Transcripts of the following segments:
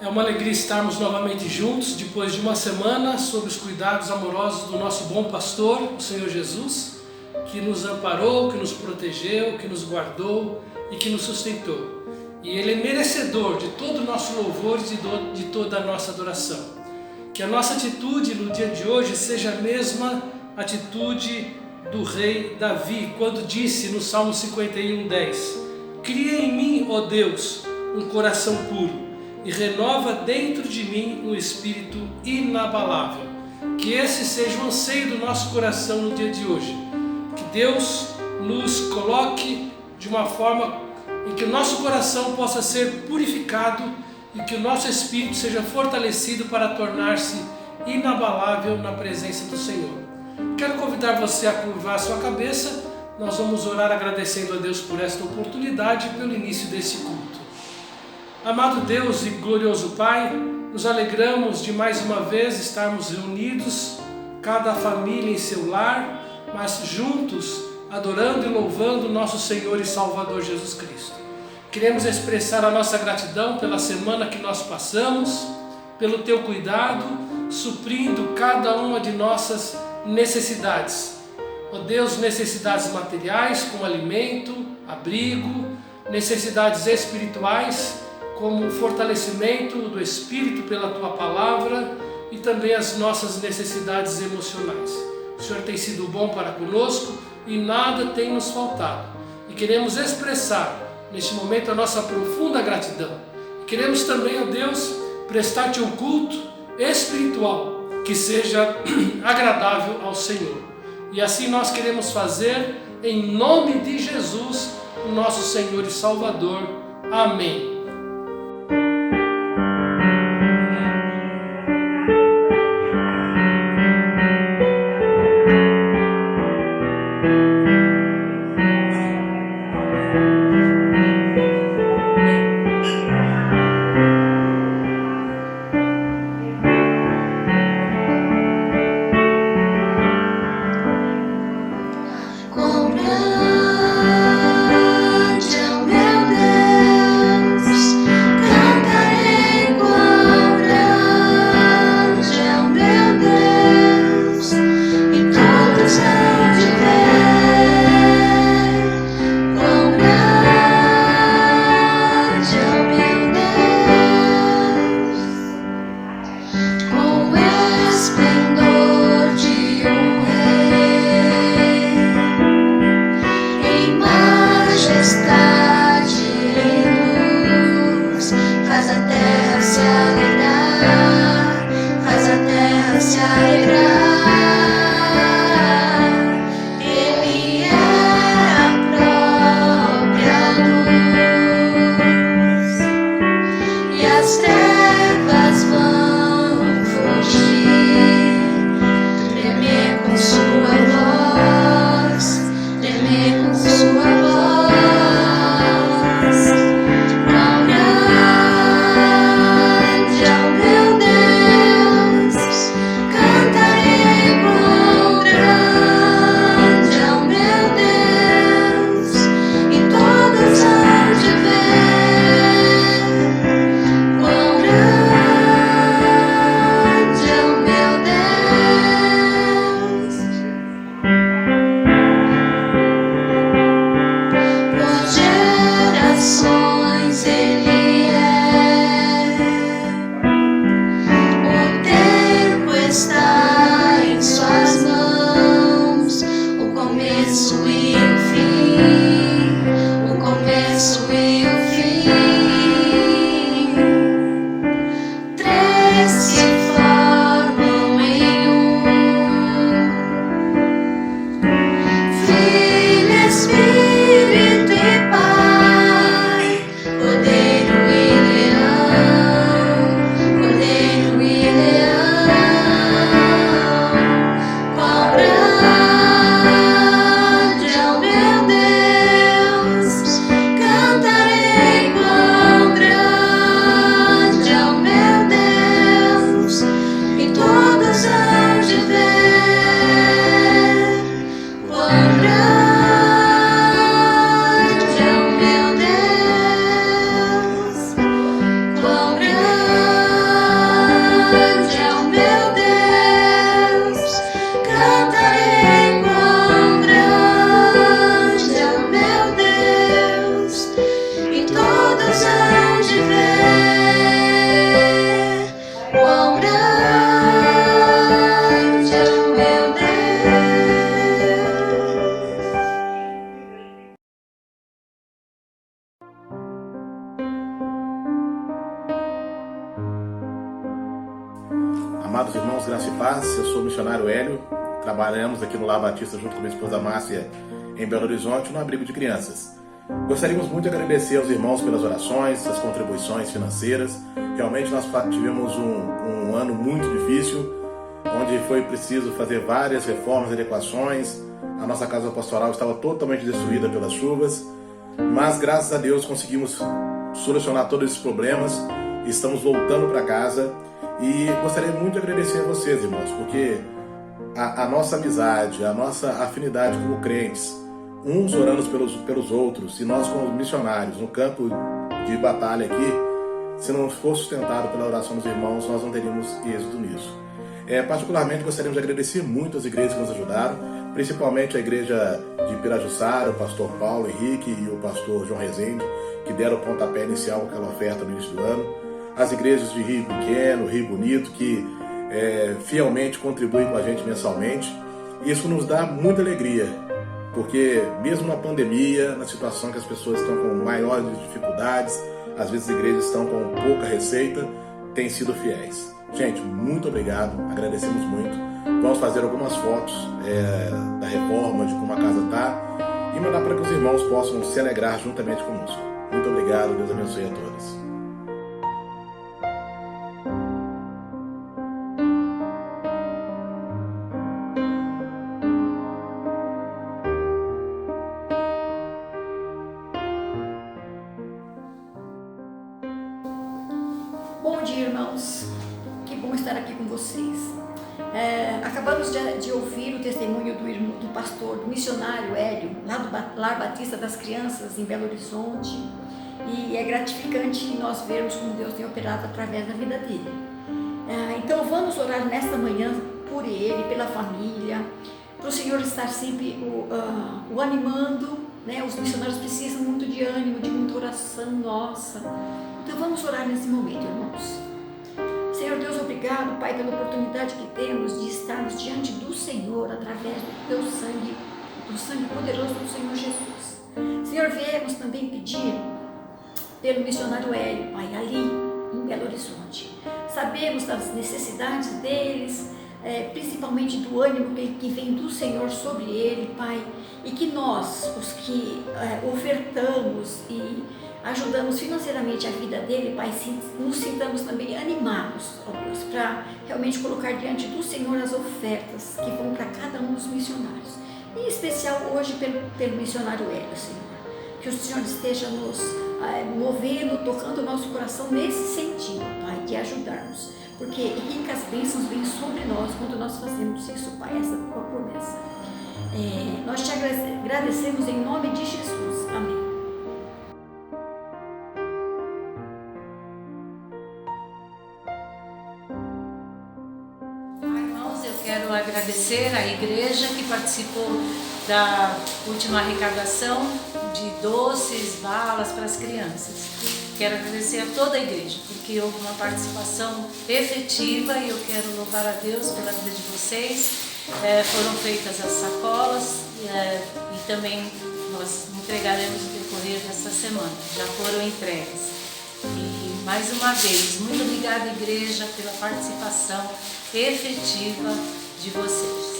É uma alegria estarmos novamente juntos depois de uma semana sob os cuidados amorosos do nosso bom pastor, o Senhor Jesus, que nos amparou, que nos protegeu, que nos guardou e que nos sustentou. E Ele é merecedor de todo o nosso louvor e de toda a nossa adoração. Que a nossa atitude no dia de hoje seja a mesma atitude do rei Davi, quando disse no Salmo 51:10: Cria em mim, ó Deus, um coração puro e renova dentro de mim um espírito inabalável. Que esse seja o anseio do nosso coração no dia de hoje. Que Deus nos coloque de uma forma em que o nosso coração possa ser purificado e que o nosso espírito seja fortalecido para tornar-se inabalável na presença do Senhor. Quero convidar você a curvar a sua cabeça. Nós vamos orar agradecendo a Deus por esta oportunidade e pelo início desse culto. Amado Deus e glorioso Pai, nos alegramos de mais uma vez estarmos reunidos, cada família em seu lar, mas juntos, adorando e louvando nosso Senhor e Salvador Jesus Cristo. Queremos expressar a nossa gratidão pela semana que nós passamos, pelo Teu cuidado, suprindo cada uma de nossas necessidades. Ó Deus, necessidades materiais como alimento, abrigo, necessidades espirituais como o fortalecimento do Espírito pela Tua Palavra e também as nossas necessidades emocionais. O Senhor tem sido bom para conosco e nada tem nos faltado. E queremos expressar neste momento a nossa profunda gratidão. E queremos também, ó Deus, prestar-Te um culto espiritual que seja agradável ao Senhor. E assim nós queremos fazer em nome de Jesus, o nosso Senhor e Salvador. Amém. Canta Amados irmãos, graça e paz, eu sou o missionário Hélio, trabalhamos aqui no Lar Batista junto com minha esposa Márcia em Belo Horizonte, no abrigo de crianças. Gostaríamos muito de agradecer aos irmãos pelas orações, as contribuições financeiras. Realmente nós tivemos um ano muito difícil, onde foi preciso fazer várias reformas e adequações. A nossa casa pastoral estava totalmente destruída pelas chuvas, mas graças a Deus conseguimos solucionar todos esses problemas. Estamos voltando para casa e gostaria muito de agradecer a vocês, irmãos, porque a nossa amizade, a nossa afinidade como crentes, uns orando pelos outros, e nós como missionários no campo de batalha aqui, se não for sustentado pela oração dos irmãos, nós não teríamos êxito nisso. Particularmente gostaríamos de agradecer muito as igrejas que nos ajudaram, principalmente a igreja de Pirajussara, o pastor Paulo Henrique e o pastor João Rezende, que deram o pontapé inicial com aquela oferta no início do ano. As igrejas de Rio Pequeno, Rio Bonito, que fielmente contribuem com a gente mensalmente. Isso nos dá muita alegria, porque mesmo na pandemia, na situação que as pessoas estão com maiores dificuldades, às vezes as igrejas estão com pouca receita, têm sido fiéis. Gente, muito obrigado, agradecemos muito. Vamos fazer algumas fotos da reforma, de como a casa está, e mandar para que os irmãos possam se alegrar juntamente conosco. Muito obrigado, Deus abençoe a todos. Bom dia, irmãos. Que bom estar aqui com vocês. Acabamos de ouvir o testemunho do pastor, do missionário Hélio, lá do Lar Batista das Crianças, em Belo Horizonte. E é gratificante nós vermos como Deus tem operado através da vida dele. Então vamos orar nesta manhã por ele, pela família, para o Senhor estar sempre o animando, né? Os missionários precisam muito de ânimo, de muita oração nossa. Então vamos orar nesse momento, irmãos. Senhor Deus, obrigado, Pai, pela oportunidade que temos de estarmos diante do Senhor através do Teu sangue, do sangue poderoso do Senhor Jesus. Senhor, viemos também pedir pelo missionário Hélio, Pai, ali em Belo Horizonte. Sabemos das necessidades deles, principalmente do ânimo que vem do Senhor sobre ele, Pai, e que nós, os que ofertamos e ajudamos financeiramente a vida dele, Pai, nos sintamos também animados, ó Deus, para realmente colocar diante do Senhor as ofertas que vão para cada um dos missionários. Em especial hoje pelo missionário Hélio, Senhor. Que o Senhor esteja nos movendo, tocando o nosso coração nesse sentido, Pai, de ajudarmos. Porque ricas bênçãos vêm sobre nós quando nós fazemos isso, Pai, essa tua promessa. Nós te agradecemos em nome de Jesus. Amém. Quero agradecer à igreja que participou da última arrecadação de doces, balas para as crianças. Quero agradecer a toda a igreja, porque houve uma participação efetiva e eu quero louvar a Deus pela vida de vocês. Foram feitas as sacolas e também nós entregaremos no decorrer desta semana. Já foram entregues. E mais uma vez, muito obrigada, igreja, pela participação efetiva de vocês.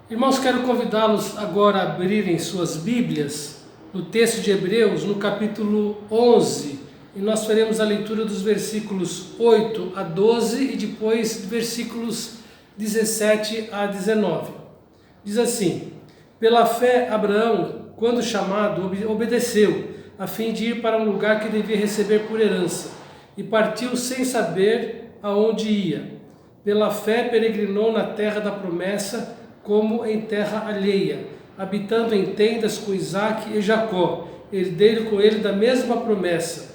Irmãos, quero convidá-los agora a abrirem suas Bíblias no texto de Hebreus, no capítulo 11, e nós faremos a leitura dos versículos 8 a 12 e depois versículos 17 a 19. Diz assim: pela fé, Abraão, quando chamado, obedeceu, a fim de ir para um lugar que devia receber por herança, e partiu sem saber aonde ia. Pela fé, peregrinou na terra da promessa, como em terra alheia, habitando em tendas com Isaque e Jacó, herdeiro com ele da mesma promessa,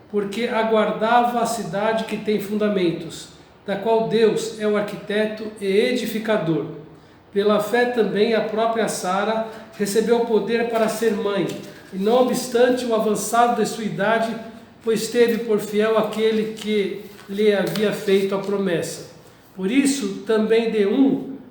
porque aguardava a cidade que tem fundamentos, da qual Deus é o arquiteto e edificador. Pela fé também a própria Sara recebeu poder para ser mãe, e não obstante o avançado de sua idade, pois teve por fiel aquele que lhe havia feito a promessa. Por isso também de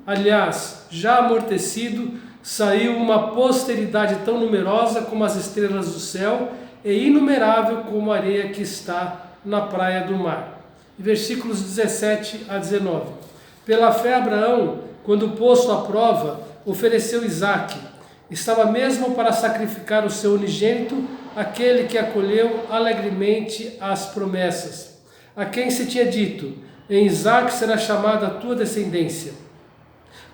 aliás, já amortecido, saiu uma posteridade tão numerosa como as estrelas do céu e inumerável como a areia que está na praia do mar. Versículos 17 a 19. Pela fé Abraão, quando posto à prova, ofereceu Isaque. Estava mesmo para sacrificar o seu unigênito, aquele que acolheu alegremente as promessas, a quem se tinha dito: em Isaque será chamada a tua descendência,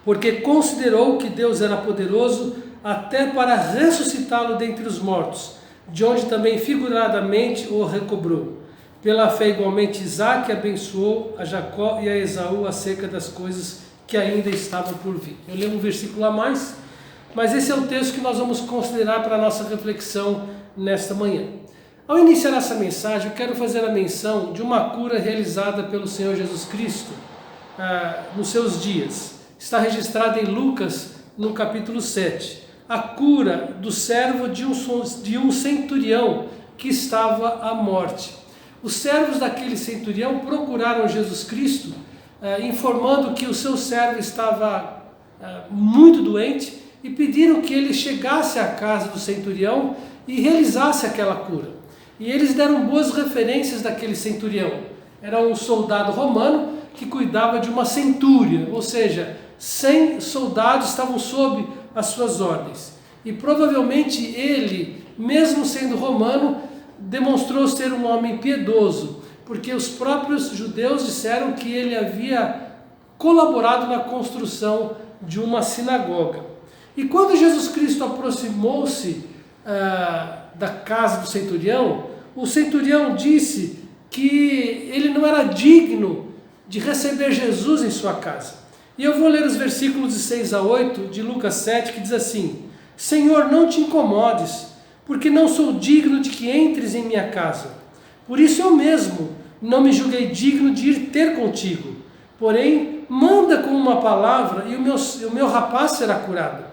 porque considerou que Deus era poderoso até para ressuscitá-lo dentre os mortos, de onde também figuradamente o recobrou. Pela fé igualmente Isaque abençoou a Jacó e a Esaú acerca das coisas que ainda estavam por vir. Eu leio um versículo a mais, mas esse é o texto que nós vamos considerar para a nossa reflexão nesta manhã. Ao iniciar essa mensagem, eu quero fazer a menção de uma cura realizada pelo Senhor Jesus Cristo nos seus dias. Está registrada em Lucas, no capítulo 7. A cura do servo de um centurião que estava à morte. Os servos daquele centurião procuraram Jesus Cristo, informando que o seu servo estava muito doente, e pediram que ele chegasse à casa do centurião e realizasse aquela cura. E eles deram boas referências daquele centurião. Era um soldado romano que cuidava de uma centúria, ou seja, 100 soldados estavam sob as suas ordens. E provavelmente ele, mesmo sendo romano, demonstrou ser um homem piedoso, porque os próprios judeus disseram que ele havia colaborado na construção de uma sinagoga. E quando Jesus Cristo aproximou-se da casa do centurião, o centurião disse que ele não era digno de receber Jesus em sua casa. E eu vou ler os versículos de 6 a 8 de Lucas 7, que diz assim: Senhor, não te incomodes, porque não sou digno de que entres em minha casa. Por isso eu mesmo não me julguei digno de ir ter contigo. Porém, manda com uma palavra e o meu rapaz será curado.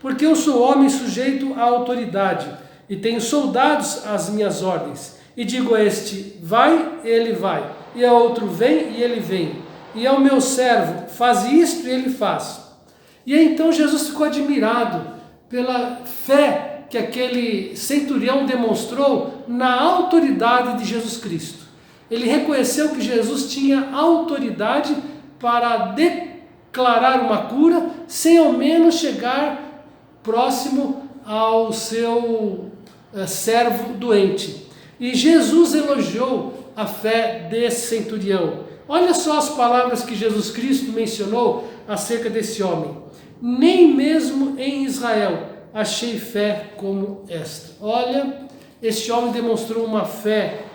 Porque eu sou homem sujeito à autoridade e tenho soldados às minhas ordens. E digo a este, vai, ele vai. E a outro, vem, e ele vem. E ao meu servo, faz isto, e ele faz. E então Jesus ficou admirado pela fé que aquele centurião demonstrou na autoridade de Jesus Cristo. Ele reconheceu que Jesus tinha autoridade para declarar uma cura, sem ao menos chegar próximo ao seu servo doente. E Jesus elogiou a fé desse centurião. Olha só as palavras que Jesus Cristo mencionou acerca desse homem. Nem mesmo em Israel achei fé como esta. Olha, este homem demonstrou uma fé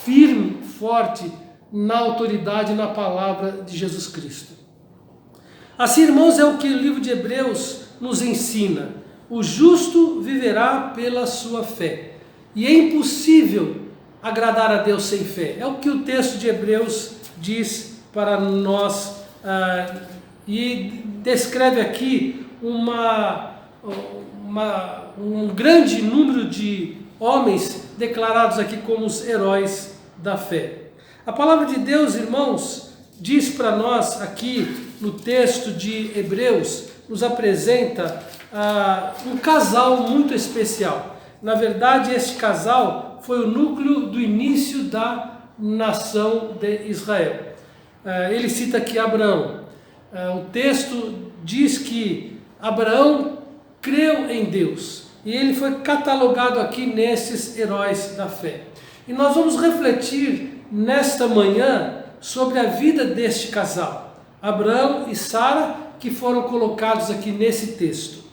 firme, forte, na autoridade e na palavra de Jesus Cristo. Assim, irmãos, é o que o livro de Hebreus nos ensina: o justo viverá pela sua fé. E é impossível agradar a Deus sem fé. É o que o texto de Hebreus diz para nós, e descreve aqui um grande número de homens declarados aqui como os heróis da fé. A palavra de Deus, irmãos, diz para nós aqui no texto de Hebreus, nos apresenta um casal muito especial. Na verdade, este casal foi o núcleo do início da nação de Israel. Ele cita aqui Abraão. O texto diz que Abraão creu em Deus e ele foi catalogado aqui nesses heróis da fé. E nós vamos refletir nesta manhã sobre a vida deste casal, Abraão e Sara, que foram colocados aqui nesse texto.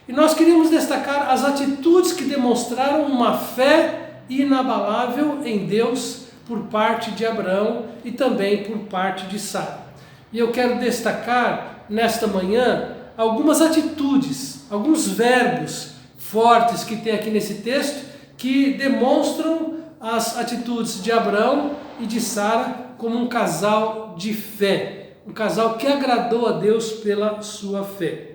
E nós queríamos destacar as atitudes que demonstraram uma fé inabalável em Deus por parte de Abraão e também por parte de Sara. E eu quero destacar nesta manhã algumas atitudes, alguns verbos fortes que tem aqui nesse texto que demonstram as atitudes de Abraão e de Sara como um casal de fé, um casal que agradou a Deus pela sua fé.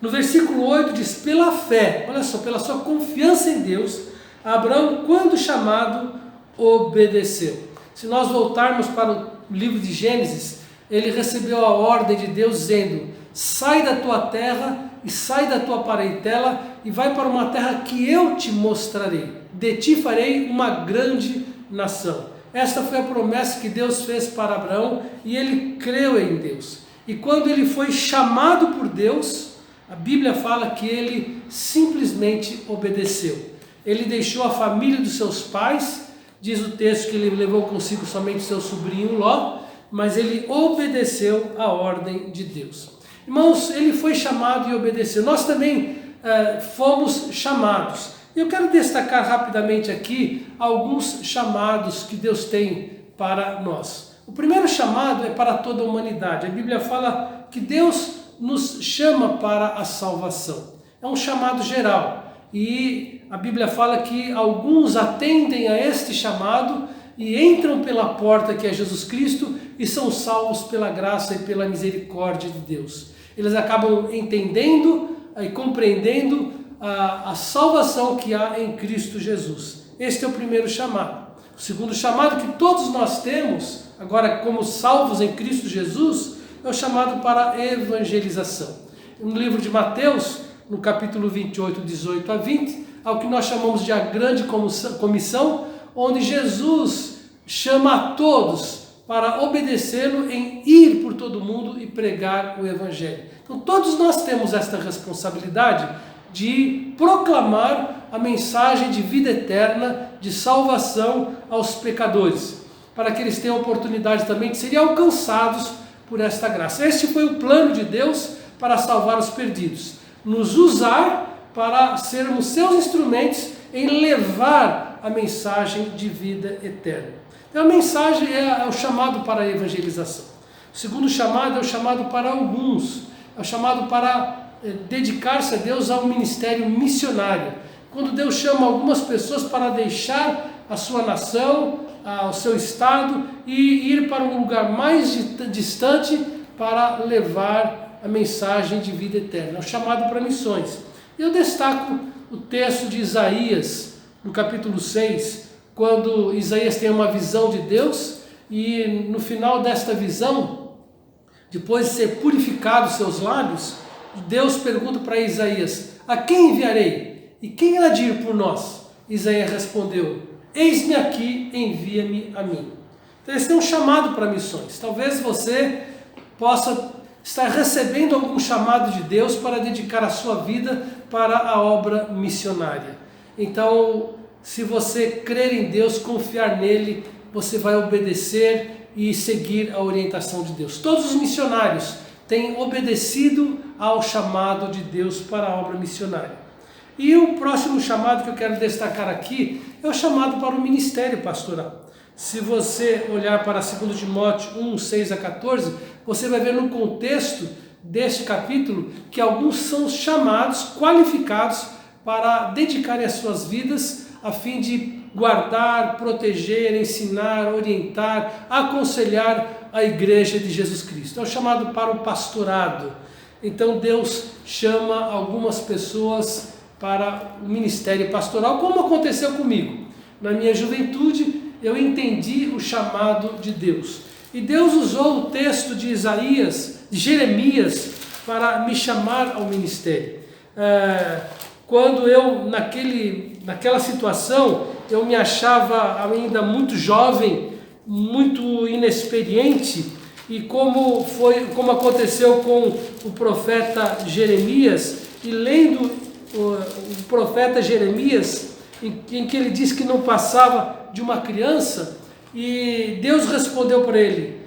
No versículo 8 diz: pela fé, olha só, pela sua confiança em Deus, Abraão, quando chamado, obedeceu. Se nós voltarmos para o livro de Gênesis, ele recebeu a ordem de Deus dizendo: sai da tua terra e sai da tua parentela e vai para uma terra que eu te mostrarei. De ti farei uma grande nação. Esta foi a promessa que Deus fez para Abraão e ele creu em Deus. E quando ele foi chamado por Deus, a Bíblia fala que ele simplesmente obedeceu. Ele deixou a família dos seus pais, diz o texto que ele levou consigo somente seu sobrinho Ló, mas ele obedeceu a ordem de Deus. Irmãos, ele foi chamado e obedeceu. Nós também fomos chamados. Eu quero destacar rapidamente aqui alguns chamados que Deus tem para nós. O primeiro chamado é para toda a humanidade. A Bíblia fala que Deus nos chama para a salvação. É um chamado geral. E a Bíblia fala que alguns atendem a este chamado e entram pela porta que é Jesus Cristo e são salvos pela graça e pela misericórdia de Deus. Eles acabam entendendo e compreendendo a salvação que há em Cristo Jesus. Este é o primeiro chamado. O segundo chamado que todos nós temos, agora como salvos em Cristo Jesus, é o chamado para a evangelização. No livro de Mateus, no capítulo 28, 18 a 20, ao que nós chamamos de a grande comissão, onde Jesus chama a todos para obedecê-lo em ir por todo mundo e pregar o Evangelho. Então todos nós temos esta responsabilidade de proclamar a mensagem de vida eterna, de salvação aos pecadores, para que eles tenham a oportunidade também de serem alcançados por esta graça. Este foi o plano de Deus para salvar os perdidos. Nos usar para sermos seus instrumentos em levar a mensagem de vida eterna. Então a mensagem é o chamado para a evangelização. O segundo chamado é o chamado para alguns, é o chamado para dedicar-se a Deus ao ministério missionário. Quando Deus chama algumas pessoas para deixar a sua nação, o seu estado e ir para um lugar mais distante para levar a mensagem de vida eterna, é o chamado para missões. Eu destaco o texto de Isaías, no capítulo 6, quando Isaías tem uma visão de Deus e no final desta visão, depois de ser purificado seus lábios, Deus pergunta para Isaías: a quem enviarei? E quem há de ir por nós? Isaías respondeu: eis-me aqui, envia-me a mim. Então esse é um chamado para missões. Talvez você possa estar recebendo algum chamado de Deus para dedicar a sua vida para a obra missionária. Então, se você crer em Deus, confiar nele, você vai obedecer e seguir a orientação de Deus. Todos os missionários têm obedecido ao chamado de Deus para a obra missionária. E o próximo chamado que eu quero destacar aqui é o chamado para o ministério pastoral. Se você olhar para 2 Timóteo 1, 6 a 14, você vai ver no contexto deste capítulo que alguns são chamados, qualificados para dedicarem as suas vidas a fim de guardar, proteger, ensinar, orientar, aconselhar a igreja de Jesus Cristo. É o chamado para o pastorado. Então Deus chama algumas pessoas para o ministério pastoral, como aconteceu comigo. Na minha juventude, eu entendi o chamado de Deus. E Deus usou o texto de Jeremias, para me chamar ao ministério. Quando eu, naquela situação, eu me achava ainda muito jovem, muito inexperiente, e como aconteceu com o profeta Jeremias, e lendo o profeta Jeremias, em que ele diz que não passava de uma criança, e Deus respondeu para ele: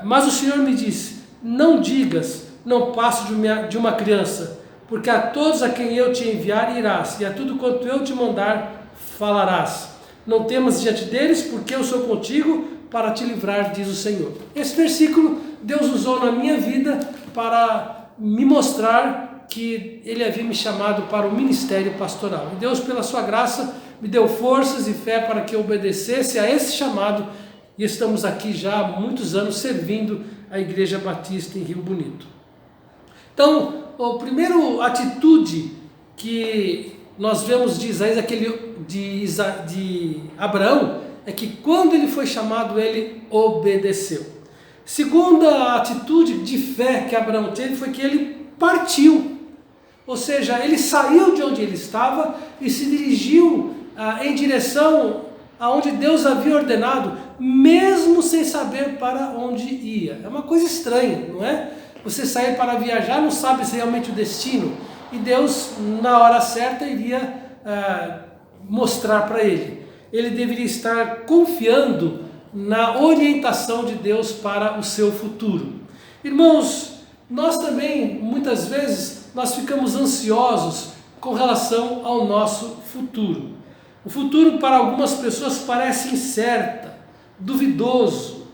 mas o Senhor me disse, não digas, não passo de uma criança, porque a todos a quem eu te enviar irás, e a tudo quanto eu te mandar falarás. Não temas diante deles, porque eu sou contigo para te livrar, diz o Senhor. Esse versículo Deus usou na minha vida para me mostrar que Ele havia me chamado para o ministério pastoral. E Deus, pela sua graça, me deu forças e fé para que eu obedecesse a esse chamado, e estamos aqui já há muitos anos servindo a Igreja Batista em Rio Bonito. Então, a primeira atitude que nós vemos de Isaías, de Abraão, é que quando ele foi chamado, ele obedeceu. Segunda atitude de fé que Abraão teve foi que ele partiu. Ou seja, ele saiu de onde ele estava e se dirigiu em direção aonde Deus havia ordenado, mesmo sem saber para onde ia. É uma coisa estranha, não é? Você sair para viajar, não sabe se realmente o destino. E Deus, na hora certa, iria mostrar para ele. Ele deveria estar confiando na orientação de Deus para o seu futuro. Irmãos, nós também, muitas vezes, nós ficamos ansiosos com relação ao nosso futuro. O futuro para algumas pessoas parece incerto, duvidoso,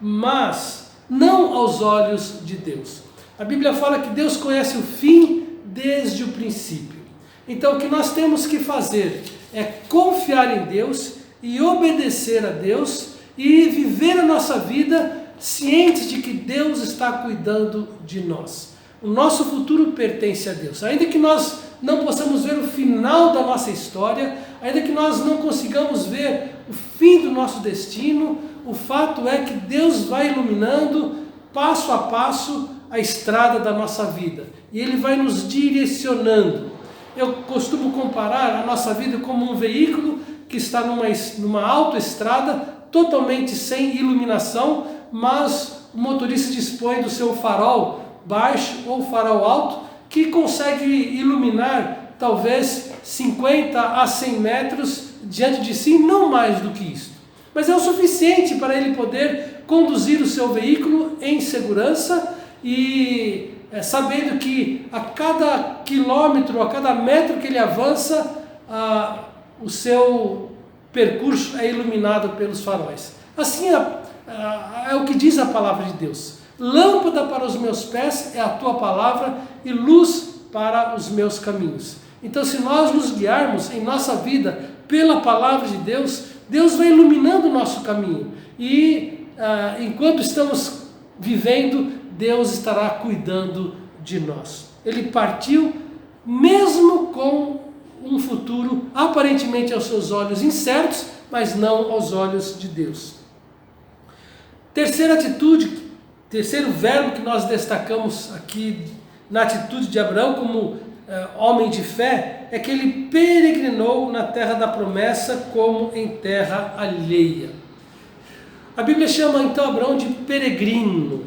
mas não aos olhos de Deus. A Bíblia fala que Deus conhece o fim desde o princípio. Então o que nós temos que fazer é confiar em Deus e obedecer a Deus e viver a nossa vida cientes de que Deus está cuidando de nós. O nosso futuro pertence a Deus. Ainda que nós não possamos ver o final da nossa história, ainda que nós não consigamos ver o fim do nosso destino, o fato é que Deus vai iluminando passo a passo a estrada da nossa vida. E Ele vai nos direcionando. Eu costumo comparar a nossa vida como um veículo que está numa autoestrada, totalmente sem iluminação, mas o motorista dispõe do seu farol baixo ou farol alto, que consegue iluminar talvez 50 a 100 metros diante de si, não mais do que isso. Mas é o suficiente para ele poder conduzir o seu veículo em segurança e sabendo que a cada quilômetro, a cada metro que ele avança, o seu percurso é iluminado pelos faróis. Assim é o que diz a palavra de Deus. Lâmpada para os meus pés é a tua palavra e luz para os meus caminhos. Então, se nós nos guiarmos em nossa vida pela palavra de Deus, Deus vai iluminando o nosso caminho. E enquanto estamos vivendo, Deus estará cuidando de nós. Ele partiu mesmo com um futuro aparentemente aos seus olhos incertos, mas não aos olhos de Deus. Terceira atitude, terceiro verbo que nós destacamos aqui na atitude de Abraão como homem de fé, é que ele peregrinou na terra da promessa como em terra alheia. A Bíblia chama então Abraão de peregrino.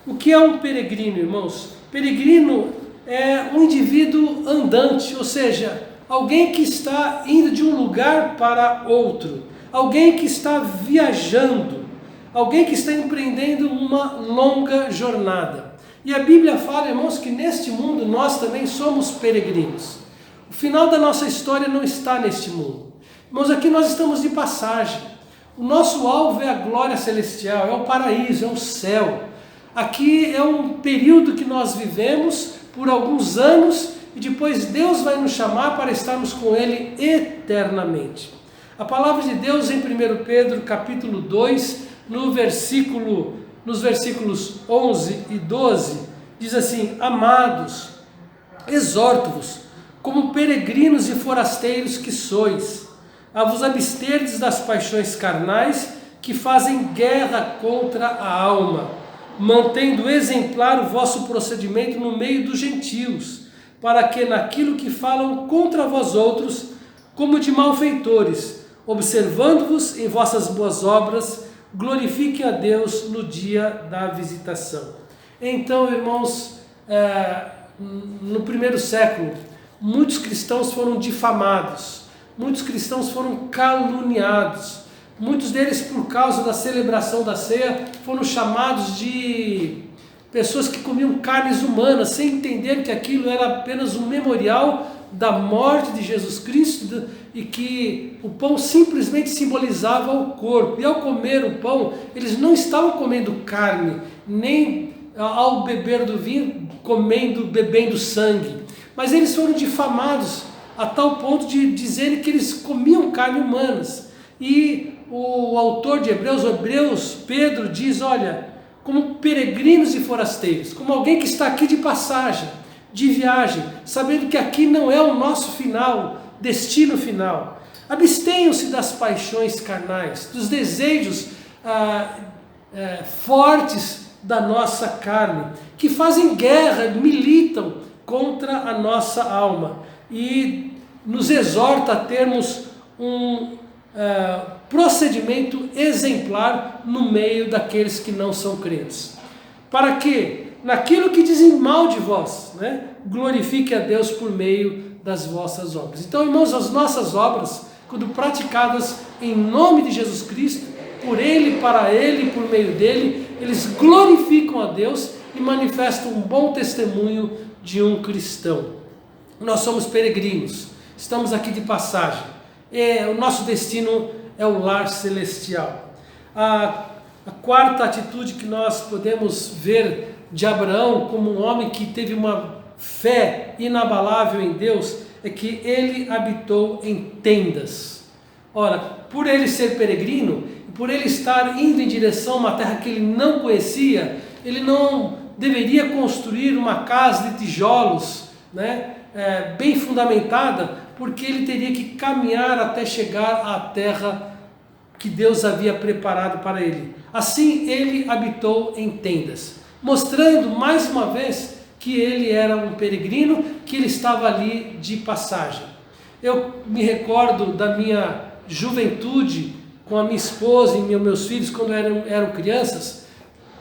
O que é um peregrino, irmãos? Peregrino é um indivíduo andante, ou seja, alguém que está indo de um lugar para outro, alguém que está viajando, alguém que está empreendendo uma longa jornada. E a Bíblia fala, irmãos, que neste mundo nós também somos peregrinos. O final da nossa história não está neste mundo. Irmãos, aqui nós estamos de passagem. O nosso alvo é a glória celestial, é o paraíso, é o céu. Aqui é um período que nós vivemos por alguns anos e depois Deus vai nos chamar para estarmos com Ele eternamente. A palavra de Deus em 1 Pedro capítulo 2, nos versículos 11 e 12, diz assim: Amados, exorto-vos, como peregrinos e forasteiros que sois, a vos absterdes das paixões carnais que fazem guerra contra a alma, mantendo exemplar o vosso procedimento no meio dos gentios, para que naquilo que falam contra vós outros, como de malfeitores, observando-vos em vossas boas obras, glorifiquem a Deus no dia da visitação. Então, irmãos, no primeiro século, muitos cristãos foram difamados, muitos cristãos foram caluniados, muitos deles, por causa da celebração da ceia, foram chamados de pessoas que comiam carnes humanas, sem entender que aquilo era apenas um memorial da morte de Jesus Cristo e que o pão simplesmente simbolizava o corpo. E ao comer o pão, eles não estavam comendo carne, nem ao beber do vinho, bebendo sangue. Mas eles foram difamados a tal ponto de dizerem que eles comiam carne humanas. E o autor de Hebreus, Pedro, diz, olha, como peregrinos e forasteiros, como alguém que está aqui de passagem, de viagem, sabendo que aqui não é o nosso final, destino final. Abstenham-se das paixões carnais, dos desejos fortes da nossa carne, que fazem guerra, militam contra a nossa alma e nos exorta a termos um procedimento exemplar no meio daqueles que não são crentes. Para que, naquilo que dizem mal de vós, né, glorifique a Deus por meio das vossas obras. Então, irmãos, as nossas obras, quando praticadas em nome de Jesus Cristo, por Ele, para Ele, por meio dEle, eles glorificam a Deus e manifestam um bom testemunho de um cristão. Nós somos peregrinos, estamos aqui de passagem. O nosso destino é o lar celestial. A quarta atitude que nós podemos ver de Abraão como um homem que teve uma fé inabalável em Deus é que ele habitou em tendas. Ora, por ele ser peregrino, por ele estar indo em direção a uma terra que ele não conhecia, ele não deveria construir uma casa de tijolos, né, bem fundamentada, porque ele teria que caminhar até chegar à terra que Deus havia preparado para ele. Assim ele habitou em tendas, mostrando mais uma vez que ele era um peregrino, que ele estava ali de passagem. Eu me recordo da minha juventude com a minha esposa e meus filhos quando eram crianças.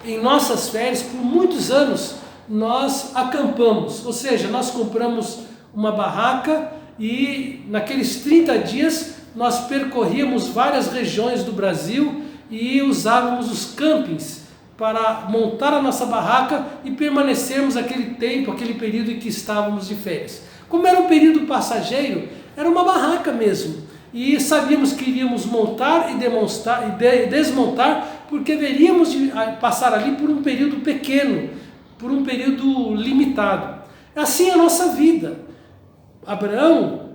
Em nossas férias, por muitos anos, nós acampamos, ou seja, nós compramos uma barraca e naqueles 30 dias nós percorríamos várias regiões do Brasil e usávamos os campings para montar a nossa barraca e permanecermos aquele tempo, aquele período em que estávamos de férias. Como era um período passageiro, era uma barraca mesmo. E sabíamos que iríamos montar e desmontar, porque veríamos de passar ali por um período pequeno, por um período limitado. Assim é a nossa vida. Abraão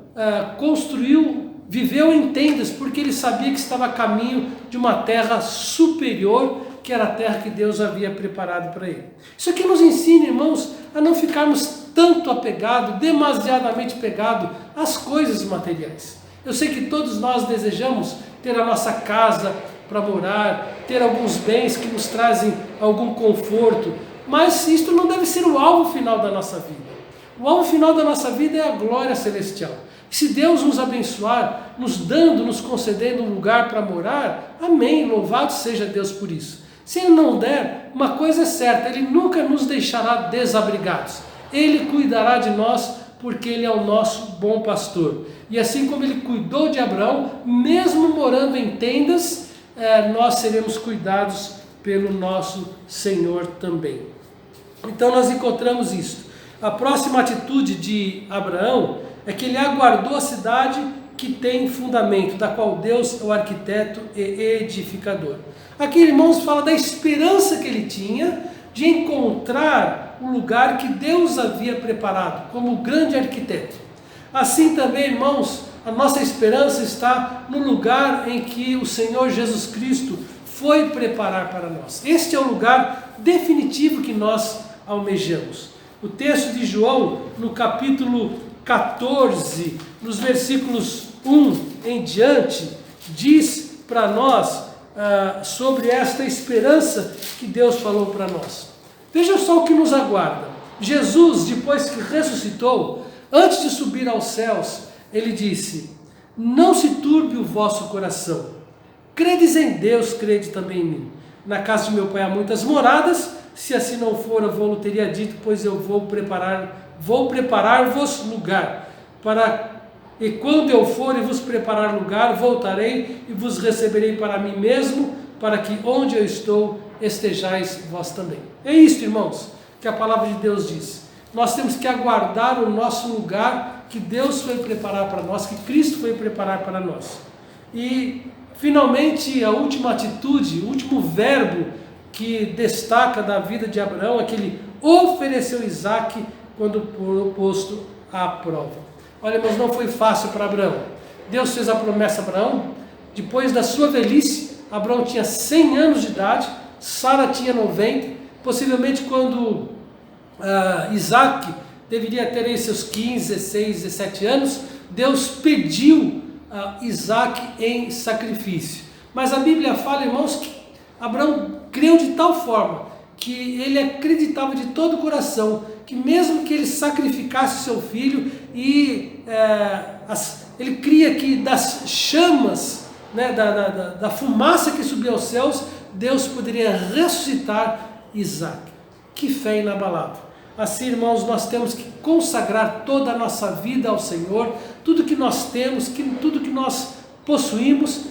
viveu em tendas, porque ele sabia que estava a caminho de uma terra superior, que era a terra que Deus havia preparado para ele. Isso aqui nos ensina, irmãos, a não ficarmos tanto apegados, demasiadamente pegados às coisas materiais. Eu sei que todos nós desejamos ter a nossa casa para morar, ter alguns bens que nos trazem algum conforto, mas isto não deve ser o alvo final da nossa vida. O alvo final da nossa vida é a glória celestial. Se Deus nos abençoar, nos concedendo um lugar para morar, amém, louvado seja Deus por isso. Se Ele não der, uma coisa é certa, Ele nunca nos deixará desabrigados. Ele cuidará de nós, porque Ele é o nosso bom pastor. E assim como Ele cuidou de Abraão, mesmo morando em tendas, nós seremos cuidados pelo nosso Senhor também. Então nós encontramos isso. A próxima atitude de Abraão é que ele aguardou a cidade que tem fundamento, da qual Deus é o arquiteto e edificador. Aqui, irmãos, fala da esperança que ele tinha de encontrar o lugar que Deus havia preparado como grande arquiteto. Assim também, irmãos, a nossa esperança está no lugar em que o Senhor Jesus Cristo foi preparar para nós. Este é o lugar definitivo que nós almejamos. O texto de João, no capítulo 14, nos versículos 1 em diante, diz para nós sobre esta esperança que Deus falou para nós. Veja só o que nos aguarda. Jesus, depois que ressuscitou, antes de subir aos céus, ele disse: não se turbe o vosso coração. Credes em Deus, crede também em mim. Na casa de meu Pai há muitas moradas. Se assim não for, eu vou-lhe teria dito, pois eu vou preparar-vos lugar. E quando eu for e vos preparar lugar, voltarei e vos receberei para mim mesmo, para que onde eu estou, estejais vós também. É isto, irmãos, que a palavra de Deus diz. Nós temos que aguardar o nosso lugar que Deus foi preparar para nós, que Cristo foi preparar para nós. E, finalmente, a última atitude, o último verbo que destaca da vida de Abraão é que ele ofereceu Isaque quando posto à prova. Olha, mas não foi fácil para Abraão. Deus fez a promessa a Abraão. Depois da sua velhice, Abraão tinha 100 anos de idade, Sara tinha 90. Possivelmente quando Isaque deveria ter aí seus 15, 16, 17 anos, Deus pediu a Isaque em sacrifício. Mas a Bíblia fala, irmãos, que Abraão creu de tal forma que ele acreditava de todo o coração que mesmo que ele sacrificasse seu filho e ele cria que das chamas, né, da fumaça que subia aos céus, Deus poderia ressuscitar Isaac. Que fé inabalável! Assim, irmãos, nós temos que consagrar toda a nossa vida ao Senhor, tudo que nós temos, tudo que nós possuímos,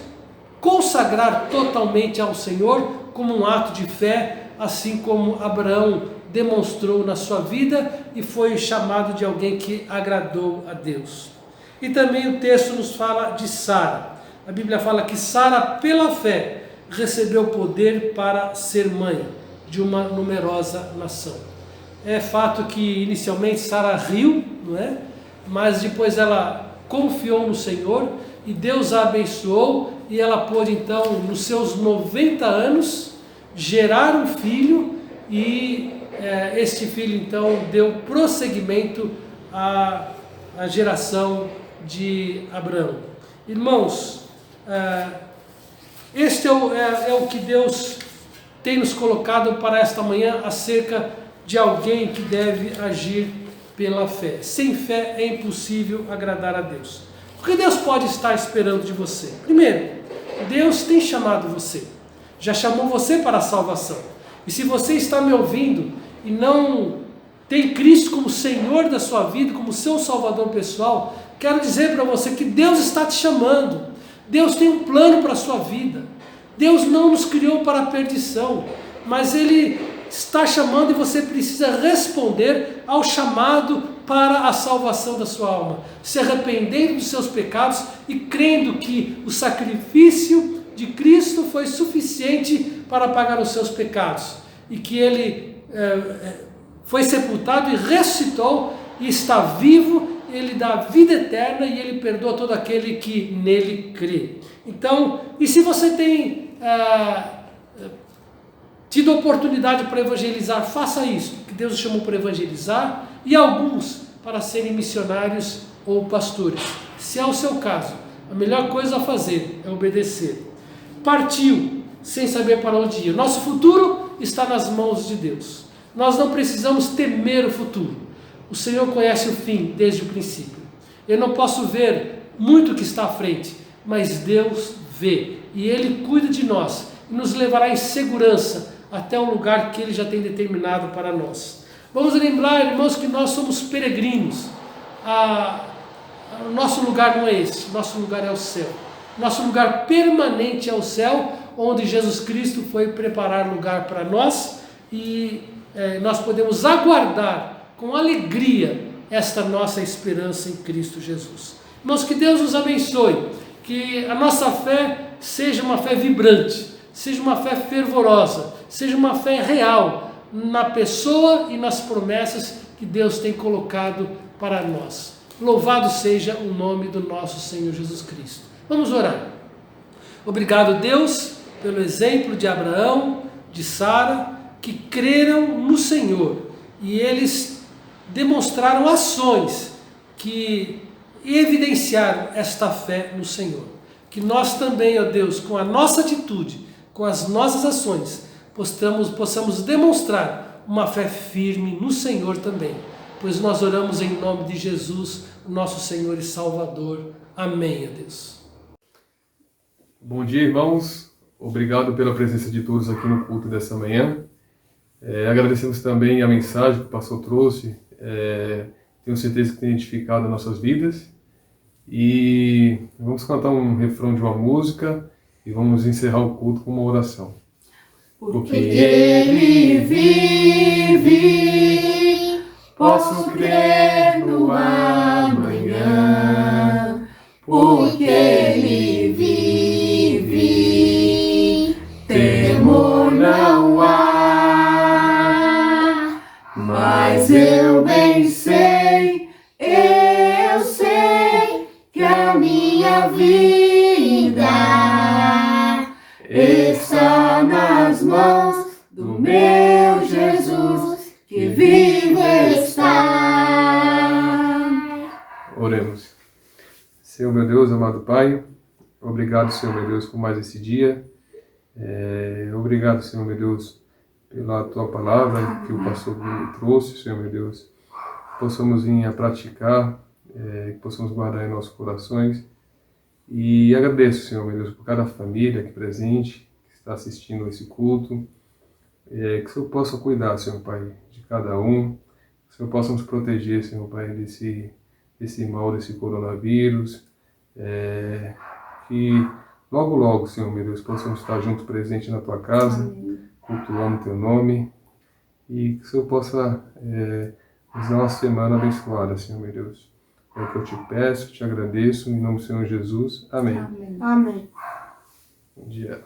consagrar totalmente ao Senhor como um ato de fé, assim como Abraão demonstrou na sua vida e foi chamado de alguém que agradou a Deus. E também o texto nos fala de Sara. A Bíblia fala que Sara, pela fé, recebeu poder para ser mãe de uma numerosa nação. É fato que inicialmente Sara riu, não é? Mas depois ela confiou no Senhor e Deus a abençoou e ela pôde então, nos seus 90 anos, gerar um filho e este filho então deu prosseguimento à geração de Abraão. Irmãos, este é o que Deus tem nos colocado para esta manhã acerca de alguém que deve agir pela fé. Sem fé é impossível agradar a Deus. O que Deus pode estar esperando de você? Primeiro, Deus tem chamado você. Já chamou você para a salvação. E se você está me ouvindo e não tem Cristo como Senhor da sua vida, como seu Salvador pessoal, quero dizer para você que Deus está te chamando. Deus tem um plano para a sua vida. Deus não nos criou para a perdição, mas Ele está chamando e você precisa responder ao chamado para a salvação da sua alma, se arrependendo dos seus pecados e crendo que o sacrifício de Cristo foi suficiente para pagar os seus pecados e que Ele foi sepultado e ressuscitou e está vivo. Ele dá vida eterna e Ele perdoa todo aquele que nele crê. Então, e se você tem tido oportunidade para evangelizar, faça isso, que Deus o chamou para evangelizar, e alguns para serem missionários ou pastores. Se é o seu caso, a melhor coisa a fazer é obedecer. Partiu sem saber para onde ir. Nosso futuro está nas mãos de Deus. Nós não precisamos temer o futuro. O Senhor conhece o fim desde o princípio. Eu não posso ver muito o que está à frente, mas Deus vê. E Ele cuida de nós e nos levará em segurança até o lugar que Ele já tem determinado para nós. Vamos lembrar, irmãos, que nós somos peregrinos. O nosso lugar não é esse, nosso lugar é o céu. Nosso lugar permanente é o céu, onde Jesus Cristo foi preparar lugar para nós e nós podemos aguardar com alegria esta nossa esperança em Cristo Jesus. Irmãos, que Deus nos abençoe, que a nossa fé seja uma fé vibrante, seja uma fé fervorosa, seja uma fé real na pessoa e nas promessas que Deus tem colocado para nós. Louvado seja o nome do nosso Senhor Jesus Cristo. Vamos orar. Obrigado, Deus, pelo exemplo de Abraão, de Sara, que creram no Senhor e eles demonstraram ações que evidenciaram esta fé no Senhor. Que nós também, ó Deus, com a nossa atitude, com as nossas ações, possamos demonstrar uma fé firme no Senhor também. Pois nós oramos em nome de Jesus, nosso Senhor e Salvador. Amém, ó Deus. Bom dia, irmãos. Obrigado pela presença de todos aqui no culto dessa manhã. Agradecemos também a mensagem que o pastor trouxe. Tenho certeza que tem edificado as nossas vidas. E vamos cantar um refrão de uma música e vamos encerrar o culto com uma oração. Porque Ele vive, posso crer no amanhã. Porque Ele vive, temor não há. Mas eu bem sei, eu sei que a minha vida está nas mãos do meu Jesus, que vivo está. Oremos. Senhor meu Deus, amado Pai, obrigado, Senhor meu Deus, por mais esse dia. Obrigado, Senhor meu Deus, pela Tua palavra que o pastor me trouxe, Senhor meu Deus, que possamos vir a praticar, que possamos guardar em nossos corações. E agradeço, Senhor meu Deus, por cada família aqui presente, que está assistindo esse culto, que o Senhor possa cuidar, Senhor Pai, de cada um, que o Senhor possa nos proteger, Senhor Pai, desse mal, desse coronavírus, que logo, logo, Senhor meu Deus, possamos estar juntos presentes na Tua casa, cultuando o Teu nome, e que o Senhor possa nos dar uma semana abençoada, Senhor meu Deus. É o que eu te peço, te agradeço, em nome do Senhor Jesus. Amém. Amém. Bom dia.